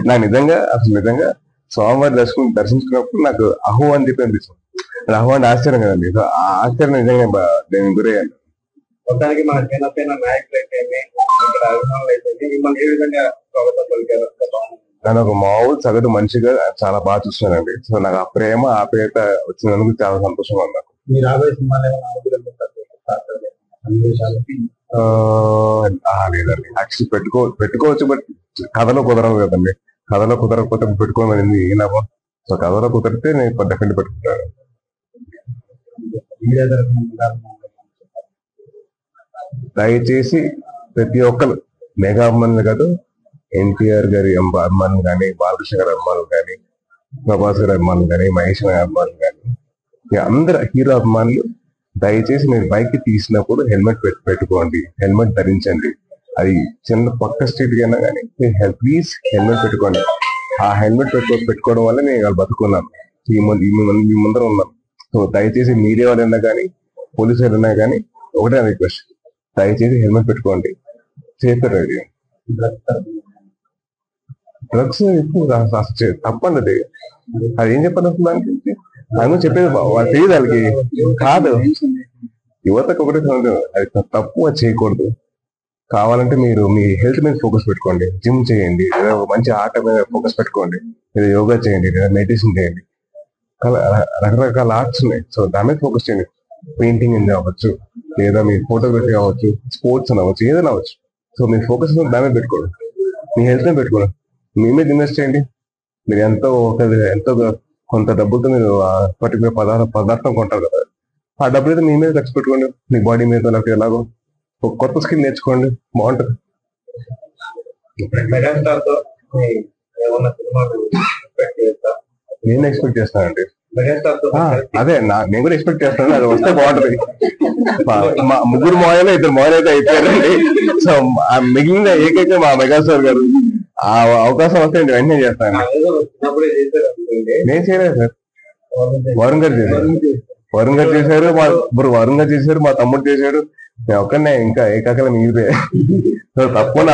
నాకు నిజంగా స్వామివారి దర్శించుకున్నప్పుడు నాకు అహో అని చెప్పి అనిపిస్తుంది. అహో అంటే ఆశ్చర్యం కదండి. సో ఆ ఆశ్చర్యం నిజంగా నేను గురయ్యాను. మొత్తానికి మన జనసేన నాయకులు అయితే ఇక్కడ అభిమానులు అయితే మిమ్మల్ని ఏ విధంగా స్వాగతం పలికారు? నన్ను ఒక మామూలు సగటు మనిషిగా చాలా బాగా చూస్తున్నానండి. సో నాకు ఆ ప్రేమ ఆప్యాయత వచ్చినందుకు చాలా సంతోషంగా ఉంది. మీ రాబోయే సినిమాలు లేదండి, యాక్చువల్లీ పెట్టుకోవచ్చు, బట్ కథలో కుదరదు కదండి. కథలో కుదరకపోతే పెట్టుకోమని ఏ లాభం? సో కథలో కుదిరితే నేను డెఫినెట్ పెట్టుకుంటాను. దయచేసి ప్రతి ఒక్కరు మెగా అభిమానులు కాదు, ఎన్టీఆర్ గారి అభిమానులు కానీ, బాలకృష్ణ గారి అభిమానులు కానీ, ప్రభాస్ గారి అభిమానులు కానీ, మహేష్ గారి అభిమానులు కానీ, అందరు హీరో అభిమానులు దయచేసి మీరు బైక్ తీసినప్పుడు హెల్మెట్ పెట్టుకోండి, హెల్మెట్ ధరించండి. అది చిన్న పక్క స్ట్రీట్ అయినా కానీ ప్లీజ్ హెల్మెట్ పెట్టుకోండి. ఆ హెల్మెట్ పెట్టుకోవడం వల్ల నేను వాళ్ళు బతుకున్నాను, మీ ముందర ఉన్నాను. సో దయచేసి మీడియా వాళ్ళైనా కానీ, పోలీసు వాళ్ళైనా కానీ ఒకటే రిక్వెస్ట్, దయచేసి హెల్మెట్ పెట్టుకోండి, సేఫ్గా రైడ్ చేయండి. డ్రగ్స్ తప్పండి. అది ఏం చెప్పాలి అసలు దానికి? ఆయన చెప్పేది వాళ్ళు తెలియదు, వాళ్ళకి కాదు. యువతకు ఒకటే అది తప్పు, అది చేయకూడదు. కావాలంటే మీరు మీ హెల్త్ మీద ఫోకస్ పెట్టుకోండి, జిమ్ చేయండి, లేదా మంచి ఆట మీద ఫోకస్ పెట్టుకోండి, లేదా యోగా చేయండి, లేదా మెడిటేషన్ చేయండి. రకరకాల ఆర్ట్స్ ఉన్నాయి, సో దాని మీద ఫోకస్ చేయండి. పెయింటింగ్ అవ్వచ్చు, లేదా మీ ఫోటోగ్రఫీ అవ్వచ్చు, స్పోర్ట్స్ అని అవ్వచ్చు, ఏదైనా అవ్వచ్చు. సో మీ ఫోకస్ దాని మీద పెట్టుకోండి, మీ హెల్త్ మీద పెట్టుకోండి. మీ మీద ఇన్వెస్ట్ చేయండి. మీరు ఎంతో కొంత డబ్బులతో మీరు పర్టికులర్ పదార్థం కొంటారు కదా, ఆ డబ్బులు అయితే మీ మీద ఖర్చు పెట్టుకోండి. మీ బాడీ మీద లేకపోతే ఎలాగో ఒక కొత్త స్కిల్ నేర్చుకోండి, బాగుంటుంది. నేను ఎక్స్పెక్ట్ చేస్తానండి. అదే నేను కూడా ఎక్స్పెక్ట్ చేస్తాను, అది వస్తే బాగుంటది. మా ముగ్గురు మోయలు, ఇద్దరు మోయలు అయితే అయిపోయారండి. సో మిగిలిన ఏకైక మా మెగాస్టార్ గారు. ఆ అవకాశం వస్తే నేను వెంటనే చేస్తాను. నేను చేయలేదు సార్, వరుణ్ గారు చేశారు. వరుణ్ గారు చేశారు, మా తమ్ముడు చేశాడు. నేను ఒక్కనే ఇంకా ఏకాకలం మిగిలిపోయా. సో తప్పకుండా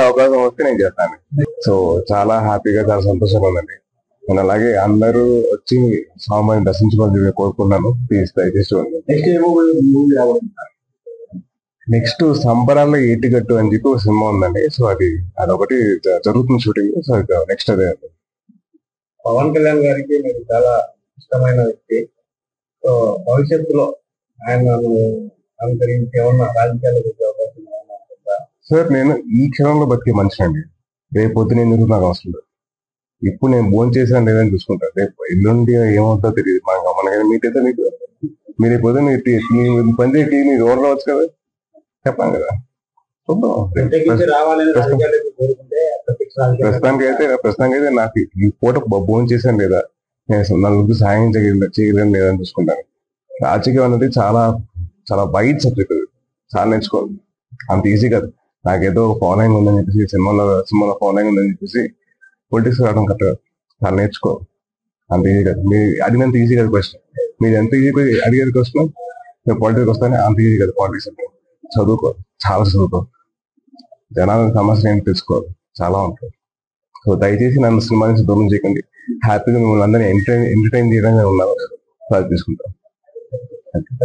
అవకాశం వస్తే నేను చేస్తాను. సో చాలా హ్యాపీగా, చాలా సంతోషంగా ఉందండి. నేను అలాగే అందరూ వచ్చి స్వామిని దర్శించుకోవాలని కోరుకున్నాను. ప్లీజ్ దయచేసి నెక్స్ట్ సంబరాల్లో ఏటిగట్టు అని చెప్పి ఒక సినిమా ఉందండి. సో అదొకటి జరుగుతుంది షూటింగ్. సో నెక్స్ట్ అదే. పవన్ కళ్యాణ్ గారికి మీరు చాలా ఇష్టమైన వ్యక్తి. సో భవిష్యత్తులో ఆయన అనుసరించి ఏమన్నా రాజకీయాలకు వచ్చే అవకాశం ఉందా? సార్ నేను ఈ క్షణంలో బతికే మనిషి అండి. రేపు పొద్దున ఎందుకు నాకు అవసరం లేదు. ఇప్పుడు నేను భోజనం చేశాను లేదని చూసుకుంటాను. రేపు ఎల్లుండి ఏమవుతుందో తెలియదు. మనకైనా మీట్ అయితే మీరు రేపు పొద్దున పని చేసి మీరు ఓవర్ రావచ్చు కదా, చెప్పాను కదా. చూద్దాం. ప్రస్తుతానికి అయితే నాకు ఈ పూట భోజనం చేశాను లేదా, నేను నలుగురికి సాయం చేయలేను లేదా అని చూసుకుంటాను. రాజకీయం అనేది చాలా చాలా వైడ్ సబ్జెక్ట్, చాలా నేర్చుకోవాలి. అంత ఈజీ కాదు. నాకేదో ఫాలోయింగ్ ఉందని చెప్పేసి సినిమాలో ఫాలోయింగ్ ఉందని చెప్పేసి పొలిటిక్స్ రావడం కరెక్ట్, చాలా నేర్చుకోవాలి. అంత ఈజీ కాదు. మీరు అడిగినంత ఈజీ కాదు క్వశ్చన్. మీరు ఎంత ఈజీ అడిగేది క్వశ్చన్ మీరు పాలిటిక్స్ వస్తానే అంత ఈజీ కాదు. పాలిటిక్స్ అంటే చాలా చదువుకో, జనాల సమస్యలు ఏంటి తెలుసుకోవాలి, చాలా ఉంటుంది. సో దయచేసి నన్ను సినిమా నుంచి దూరం చేయకండి. హ్యాపీగా మిమ్మల్ని అందరినీ ఎంటర్టైన్ చేయడానికి ఉన్నారు, తీసుకుంటాం.